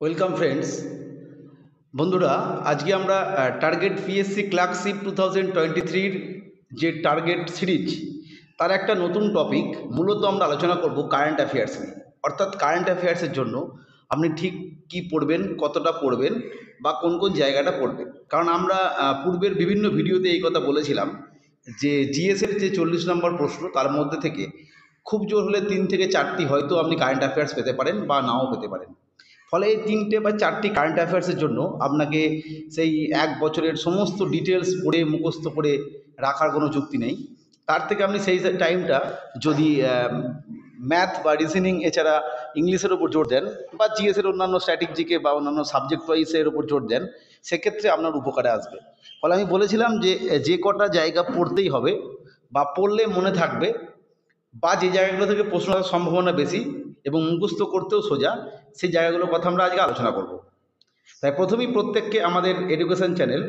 Welcome friends. বন্ধুরা, আজকে আমরা টার্গেট পিএসসি ক্লার্কশিপ 2023 যে টার্গেট সিরিজ তার একটা নতুন টপিক মূলত আমরা আলোচনা করব কারেন্ট অ্যাফেয়ার্স নিয়ে। অর্থাৎ কারেন্ট অ্যাফেয়ার্সের জন্য আপনি ঠিক কি পড়বেন, কতটা পড়বেন বা কোন কোন জায়গাটা পড়বেন। কারণ আমরা পূর্বের বিভিন্ন ভিডিওতে এই কথা বলেছিলাম যে জিএসের যে 40 নম্বর প্রশ্ন তার মধ্যে থেকে খুব জোর হলে 3 থেকে 4টি হয়তো আপনি কারেন্ট অ্যাফেয়ার্স পেতে পারেন বা নাও পেতে পারেন। ফলে এই 3টে বা 4টি কারেন্ট অ্যাফেয়ার্সের জন্য আপনাকে সেই 1 বছরের সমস্ত ডিটেলস পড়ে মুখস্থ করে রাখার কোনো যুক্তি নেই। তার থেকে আপনি সেই টাইমটা যদি ম্যাথ বা রিজনিং এছাড়া ইংলিশের ওপর জোর দেন বা জিএসের অন্যান্য স্ট্র্যাটেজিকে বা অন্যান্য সাবজেক্ট ওয়াইজের ওপর জোর দেন, সেক্ষেত্রে আপনার উপকারে আসবে। ফলে আমি বলেছিলাম যে যে কটা জায়গা পড়তেই হবে বা পড়লে মনে থাকবে বা যে জায়গাগুলো থেকে প্রশ্ন আসার সম্ভাবনা বেশি এবং মুখস্থ করতেও সোজা, সেই জায়গাগুলোর কথা আমরা আজকে আলোচনা করব। তাই প্রথমেই প্রত্যেককে আমাদের এডুকেশন চ্যানেল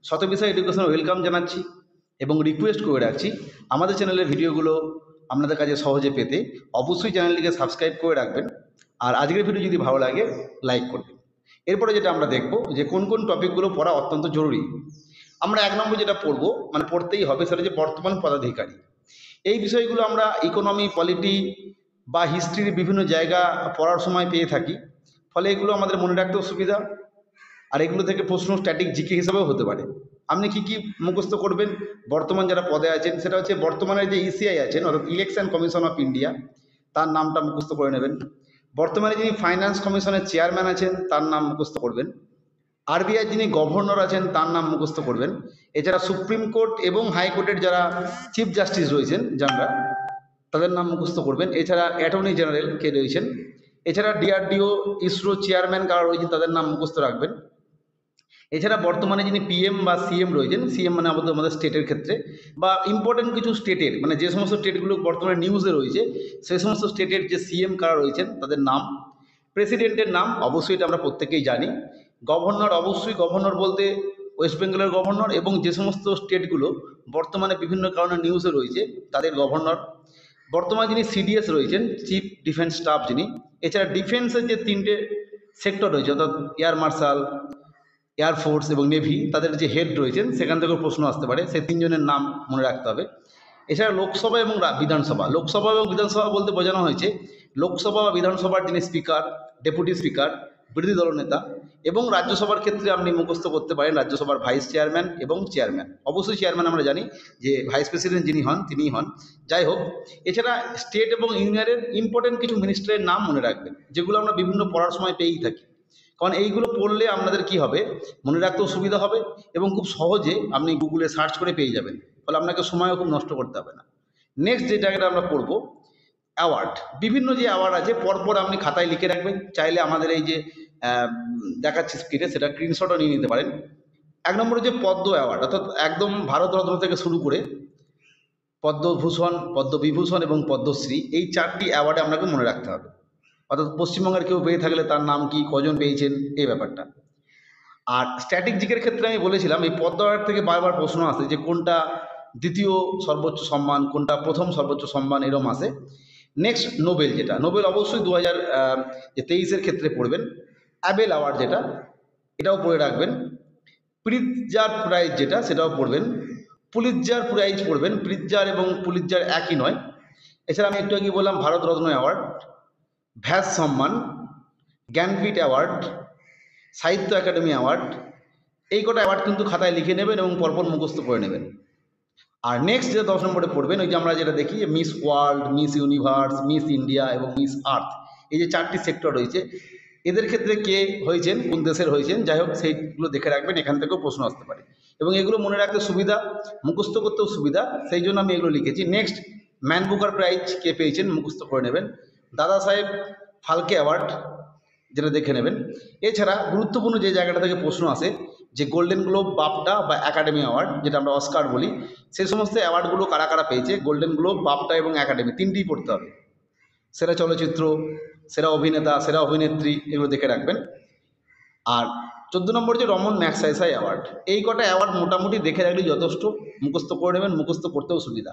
শতবিষয় এডুকেশন ওয়েলকাম জানাচ্ছি এবং রিকোয়েস্ট করে রাখছি আমাদের চ্যানেলের ভিডিওগুলো আপনাদের কাছে সহজে পেতে অবশ্যই চ্যানেলটিকে সাবস্ক্রাইব করে রাখবেন। আর আজকের ভিডিও যদি ভালো লাগে লাইক করবেন। এরপরে যেটা আমরা দেখব যে কোন কোন টপিকগুলো পড়া অত্যন্ত জরুরি। আমরা 1 নম্বর যেটা পড়বো, মানে পড়তেই হবে, সেটা যে বর্তমান পদাধিকারী। এই বিষয়গুলো আমরা ইকোনমি, পলিটি বা হিস্ট্রির বিভিন্ন জায়গা পড়ার সময় পেয়ে থাকি। ফলে এগুলো আমাদের মনে রাখতেও সুবিধা, আর এগুলো থেকে প্রশ্ন স্ট্যাটিক জিকে হিসাবেও হতে পারে। আপনি কি কি মুখস্থ করবেন? বর্তমান যারা পদে আছেন, সেটা হচ্ছে বর্তমানে যে ইসিআই আছেন অর্থাৎ ইলেকশন কমিশন অফ ইন্ডিয়া, তার নামটা মুখস্থ করে নেবেন। বর্তমানে যিনি ফাইন্যান্স কমিশনের চেয়ারম্যান আছেন তার নাম মুখস্থ করবেন। আরবিআই যিনি গভর্নর আছেন তার নাম মুখস্থ করবেন। এছাড়া সুপ্রিম কোর্ট এবং হাইকোর্টের যারা চিফ জাস্টিস রয়েছেন যারা, তাদের নাম মুখস্থ করবেন। এছাড়া অ্যাটর্নি জেনারেল কে রয়েছেন, এছাড়া ডিআরডিও, ইসরো চেয়ারম্যান কারা রয়েছেন তাদের নাম মুখস্থ রাখবেন। এছাড়া বর্তমানে যিনি পিএম বা সিএম রয়েছেন, সিএম মানে আমাদের স্টেটের ক্ষেত্রে বা ইম্পর্টেন্ট কিছু স্টেটের, মানে যে সমস্ত স্টেটগুলো বর্তমানে নিউজে রয়েছে সেই সমস্ত স্টেটের যে সিএম কারা রয়েছেন তাদের নাম। প্রেসিডেন্টের নাম অবশ্যই এটা আমরা প্রত্যেকেই জানি। গভর্নর, অবশ্যই গভর্নর বলতে ওয়েস্ট বেঙ্গলের গভর্নর এবং যে সমস্ত স্টেটগুলো বর্তমানে বিভিন্ন কারণে নিউজে রয়েছে তাদের গভর্নর। বর্তমানে যিনি সিডিএস রয়েছেন, চিফ ডিফেন্স স্টাফ যিনি। এছাড়া ডিফেন্সের যে 3টে সেক্টর রয়েছে অর্থাৎ এয়ার মার্শাল, এয়ারফোর্স এবং নেভি, তাদের যে হেড রয়েছেন সেখান থেকেও প্রশ্ন আসতে পারে, সেই 3জনের নাম মনে রাখতে হবে। এছাড়া লোকসভা এবং বিধানসভা, লোকসভা এবং বিধানসভা বলতে বোঝানো হয়েছে লোকসভা বা বিধানসভার যিনি স্পিকার, ডেপুটি স্পিকার, বিরোধী দলনেতা, এবং রাজ্যসভার ক্ষেত্রে আপনি মুখস্থ করতে পারেন রাজ্যসভার ভাইস চেয়ারম্যান এবং চেয়ারম্যান। অবশ্যই চেয়ারম্যান আমরা জানি যে ভাইস প্রেসিডেন্ট যিনি হন তিনিই হন, যাই হোক। এছাড়া স্টেট এবং ইউনিয়নের ইম্পর্টেন্ট কিছু মিনিস্টারের নাম মনে রাখবেন, যেগুলো আমরা বিভিন্ন পড়ার সময় পেয়েই থাকি। কারণ এইগুলো পড়লে আপনাদের কি হবে, মনে রাখতেও সুবিধা হবে এবং খুব সহজে আপনি গুগলে সার্চ করে পেয়ে যাবেন। ফলে আপনাকে সময়ও খুব নষ্ট করতে হবে না। নেক্সট যে জায়গাটা আমরা পড়বো, অ্যাওয়ার্ড। বিভিন্ন যে অ্যাওয়ার্ড আছে পরপর আপনি খাতায় লিখে রাখবেন, চাইলে আমাদের এই যে দেখাচ্ছি স্ক্রিনে সেটা স্ক্রিনশটও নিয়ে নিতে পারেন। 1 নম্বর হচ্ছে পদ্ম অ্যাওয়ার্ড, অর্থাৎ একদম ভারতরত্ন থেকে শুরু করে পদ্মভূষণ, পদ্মবিভূষণ এবং পদ্মশ্রী, এই 4টি অ্যাওয়ার্ডে আপনাকে মনে রাখতে হবে। অর্থাৎ পশ্চিমবঙ্গের কেউ পেয়ে থাকলে তার নাম কি, কজন পেয়েছেন, এই ব্যাপারটা। আর স্ট্যাটিক জিকের ক্ষেত্রে আমি বলেছিলাম এই পদ্ম অ্যাওয়ার্ড থেকে বারবার প্রশ্ন আসে যে কোনটা দ্বিতীয় সর্বোচ্চ সম্মান, কোনটা প্রথম সর্বোচ্চ সম্মান, এরম আসে। নেক্সট নোবেল, যেটা নোবেল অবশ্যই 2023-এর ক্ষেত্রে পড়বেন। অ্যাবেল অ্যাওয়ার্ড যেটা, এটাও পড়ে রাখবেন। প্রিৎজার প্রাইজ যেটা, সেটাও পড়বেন। পুলিৎজার প্রাইজ পড়বেন, প্রিৎজার এবং পুলিৎজার একই নয়। এছাড়া আমি একটু আগে বললাম ভারতরত্ন অ্যাওয়ার্ড, ভ্যাস সম্মান, জ্ঞানপীঠ অ্যাওয়ার্ড, সাহিত্য একাডেমি অ্যাওয়ার্ড, এই কটা অ্যাওয়ার্ড কিন্তু খাতায় লিখে নেবেন এবং পরপর মুখস্থ করে নেবেন। আর নেক্সট যেটা 10 নম্বরে পড়বেন, ওই যে আমরা যেটা দেখি miss world, miss universe, miss India এবং মিস আর্থ, এই যে 4টি সেক্টর রয়েছে, এদের ক্ষেত্রে কে হয়েছেন, কোন দেশের হয়েছেন, যাই হোক সেইগুলো দেখে রাখবেন, এখান থেকেও প্রশ্ন আসতে পারে এবং এগুলো মনে রাখতে সুবিধা, মুখস্থ করতেও সুবিধা, সেই জন্য আমি এগুলো লিখেছি। নেক্সট ম্যান বুকার প্রাইজ কে পেয়েছেন মুখস্থ করে নেবেন। দাদা সাহেব ফালকে অ্যাওয়ার্ড, যেটা দেখে নেবেন। এছাড়া গুরুত্বপূর্ণ যে জায়গাটা থেকে প্রশ্ন আসে যে গোল্ডেন গ্লোব, বাফটা বা একাডেমি অ্যাওয়ার্ড, যেটা আমরা অস্কার বলি, সেই সমস্ত অ্যাওয়ার্ডগুলো কারা কারা পেয়েছে, গোল্ডেন গ্লোব, বাফটা এবং একাডেমি, 3টিই পড়তে হবে। সেরা চলচ্চিত্র, সেরা অভিনেতা, সেরা অভিনেত্রী, এগুলো দেখে রাখবেন। আর 14 নম্বর যে রমন ম্যাগসাইসাই অ্যাওয়ার্ড, এই কটা অ্যাওয়ার্ড মোটামুটি দেখে রাখলেই যথেষ্ট, মুখস্থ করে নেবেন, মুখস্থ করতেও সুবিধা।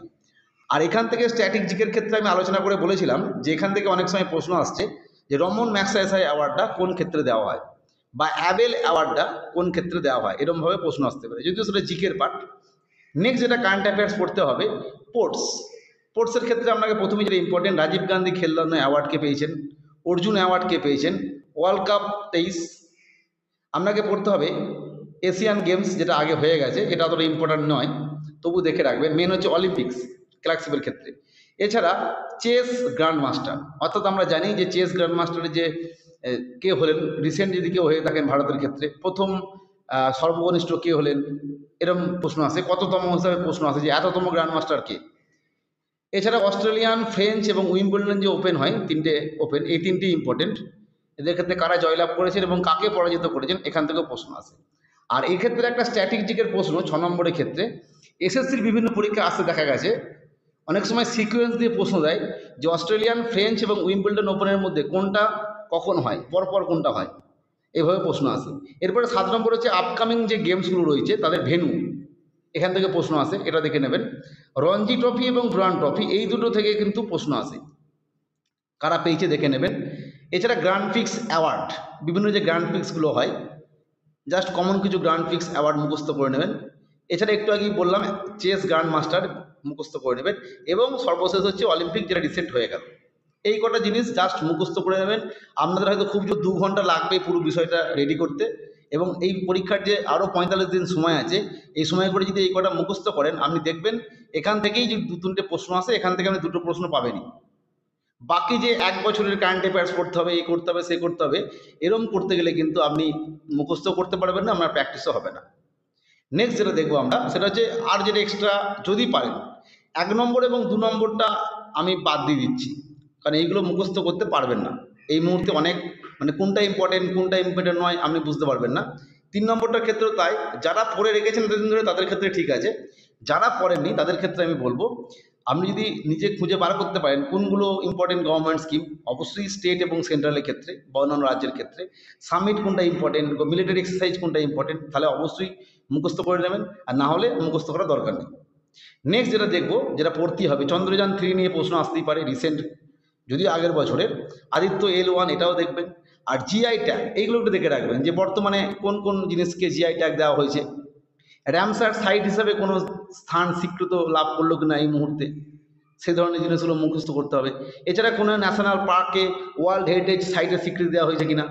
আর এখান থেকে স্ট্র্যাটেজিকের ক্ষেত্রে আমি আলোচনা করে বলেছিলাম যে এখান থেকে অনেক সময় প্রশ্ন আসছে যে রমন ম্যাগসাইসাই অ্যাওয়ার্ডটা কোন ক্ষেত্রে দেওয়া হয় বা অ্যাবেল অ্যাওয়ার্ডটা কোন ক্ষেত্রে দেওয়া হয়, এরকমভাবে প্রশ্ন আসতে পারে, যদিও সেটা জিকের পার্ট। নেক্সট যেটা কারেন্ট অ্যাফেয়ার্স পড়তে হবে, স্পোর্টস। স্পোর্টসের ক্ষেত্রে আপনাকে প্রথমে যেটা ইম্পর্টেন্ট, রাজীব গান্ধী খেলরত্ন অ্যাওয়ার্ডকে পেয়েছেন, অর্জুন অ্যাওয়ার্ডকে পেয়েছেন, ওয়ার্ল্ড কাপ 23। আপনাকে পড়তে হবে এশিয়ান গেমস, যেটা আগে হয়ে গেছে, এটা অতটা ইম্পর্ট্যান্ট নয়, তবু দেখে রাখবেন। মেন হচ্ছে অলিম্পিক্স ক্লার্কশিপের ক্ষেত্রে। এছাড়া চেস গ্র্যান্ড মাস্টার, অর্থাৎ আমরা জানি যে চেস গ্র্যান্ড মাস্টারের যে কে হলেন, রিসেন্ট যদি কেউ হয়ে থাকেন ভারতের ক্ষেত্রে, প্রথম সর্বকনিষ্ঠ কে হলেন, এরকম প্রশ্ন আসে, কততম হিসাবে প্রশ্ন আসে যে এততম গ্র্যান্ড মাস্টার কে। এছাড়া অস্ট্রেলিয়ান, ফ্রেঞ্চ এবং উইম্বলডন যে ওপেন হয়, তিনটে ওপেন, এই তিনটি ইম্পর্টেন্ট। এদের ক্ষেত্রে কারা জয়লাভ করেছেন এবং কাকে পরাজিত করেছেন, এখান থেকেও প্রশ্ন আসে। আর এই ক্ষেত্রে একটা স্ট্র্যাটেজিকের প্রশ্ন 6 নম্বরের ক্ষেত্রে, এসএসসির বিভিন্ন পরীক্ষা আসতে দেখা গেছে অনেক সময় সিকোয়েন্স দিয়ে প্রশ্ন দেয় যে অস্ট্রেলিয়ান, ফ্রেঞ্চ এবং উইম্বলডন ওপেনের মধ্যে কোনটা কখন হয়, পরপর কোনটা হয়, এভাবে প্রশ্ন আসে। এরপরে 7 নম্বর হচ্ছে আপকামিং যে গেমসগুলো রয়েছে তাদের ভেন্যু, এখান থেকে প্রশ্ন আসে, এটা দেখে নেবেন। রঞ্জি ট্রফি এবং ডুরান্ড ট্রফি, এই দুটো থেকে কিন্তু প্রশ্ন আসে, কারা পেয়েছে দেখে নেবেন। এছাড়া গ্র্যান্ড ফিক্স অ্যাওয়ার্ড, বিভিন্ন যে গ্র্যান্ড ফিক্সগুলো হয়, জাস্ট কমন কিছু গ্র্যান্ড ফিক্স অ্যাওয়ার্ড মুখস্থ করে নেবেন। এছাড়া একটু আগেই বললাম চেস গ্র্যান্ড মাস্টার মুখস্থ করে নেবেন, এবং সর্বশেষ হচ্ছে অলিম্পিক, যেটা রিসেন্ট হয়ে গেল। এই কটা জিনিস জাস্ট মুখস্থ করে নেবেন। আপনাদের হয়তো খুব জোর 2 ঘন্টা লাগবে পুরো বিষয়টা রেডি করতে, এবং এই পরীক্ষার যে আরও 45 দিন সময় আছে, এই সময় করে যদি এই কটা মুখস্থ করেন, আপনি দেখবেন এখান থেকেই যদি 2-3টে প্রশ্ন আসে, এখান থেকে আপনি 2টো প্রশ্ন পাবেনই। বাকি যে 1 বছরের কারেন্ট অ্যাফেয়ার্স পড়তে হবে, এই করতে হবে, সে করতে হবে, এরম করতে গেলে কিন্তু আপনি মুখস্থ করতে পারবেন না, আপনার প্র্যাকটিসও হবে না। নেক্সট যেটা দেখবো আমরা, সেটা হচ্ছে আর যেটা এক্সট্রা যদি পারেন, 1 নম্বর এবং 2 নম্বরটা আমি বাদ দিয়ে দিচ্ছি, কারণ এইগুলো মুখস্থ করতে পারবেন না এই মুহূর্তে। অনেক মানে কোনটা ইম্পর্টেন্ট নয় আপনি বুঝতে পারবেন না। 3 নম্বরটার ক্ষেত্রেও তাই, যারা পড়ে রেখেছেন এতদিন ধরে তাদের ক্ষেত্রে ঠিক আছে, যারা পড়েননি তাদের ক্ষেত্রে আমি বলবো, আপনি যদি নিজে খুঁজে বার করতে পারেন কোনগুলো ইম্পর্টেন্ট গভর্নমেন্ট স্কিম, অবশ্যই স্টেট এবং সেন্ট্রালের ক্ষেত্রে বা অন্যান্য রাজ্যের ক্ষেত্রে, সামিট কোনটা ইম্পর্টেন্ট, মিলিটারি এক্সারসাইজ কোনটা ইম্পর্টেন্ট, তাহলে অবশ্যই মুখস্থ করে নেবেন, আর না হলে মুখস্থ করার দরকার নেই। নেক্সট যেটা দেখবো, যেটা পড়তেই হবে, চন্দ্রযান 3 নিয়ে প্রশ্ন আসতেই পারে, রিসেন্ট যদিও আগের বছরের। আদিত্য L1, এটাও দেখবেন। আর জিআই ট্যাগ, এইগুলো একটু দেখে রাখবেন যে বর্তমানে কোন কোন জিনিসকে জিআই ট্যাগ দেওয়া হয়েছে, র্যামসার সাইট হিসাবে কোনো স্থান স্বীকৃত লাভ করলো কিনা এই মুহূর্তে, সে ধরনের জিনিসগুলো মুখস্থ করতে হবে। এছাড়া কোনো ন্যাশনাল পার্কে ওয়ার্ল্ড হেরিটেজ সাইটের স্বীকৃতি দেওয়া হয়েছে কিনা,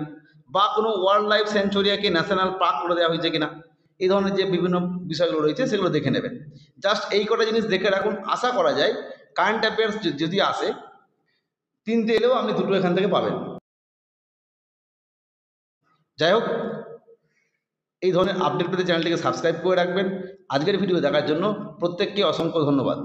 বা কোনো ওয়াইল্ড লাইফ স্যাংচুরিয়াকে ন্যাশনাল পার্ক করে দেওয়া হয়েছে কিনা, এই ধরনের যে বিভিন্ন বিষয়গুলো রয়েছে সেগুলো দেখে নেবেন। জাস্ট এই কটা জিনিস দেখে রাখুন, আশা করা যায় কারেন্ট অ্যাফেয়ার্স যদি আসে 3টে এলেও আপনি 2টো এখান থেকে পাবেন। যাই হোক, এই ধরনের আপডেট পেতে চ্যানেলটিকে সাবস্ক্রাইব করে রাখবেন। আজকের ভিডিও দেখার জন্য প্রত্যেককে অসংখ্য ধন্যবাদ।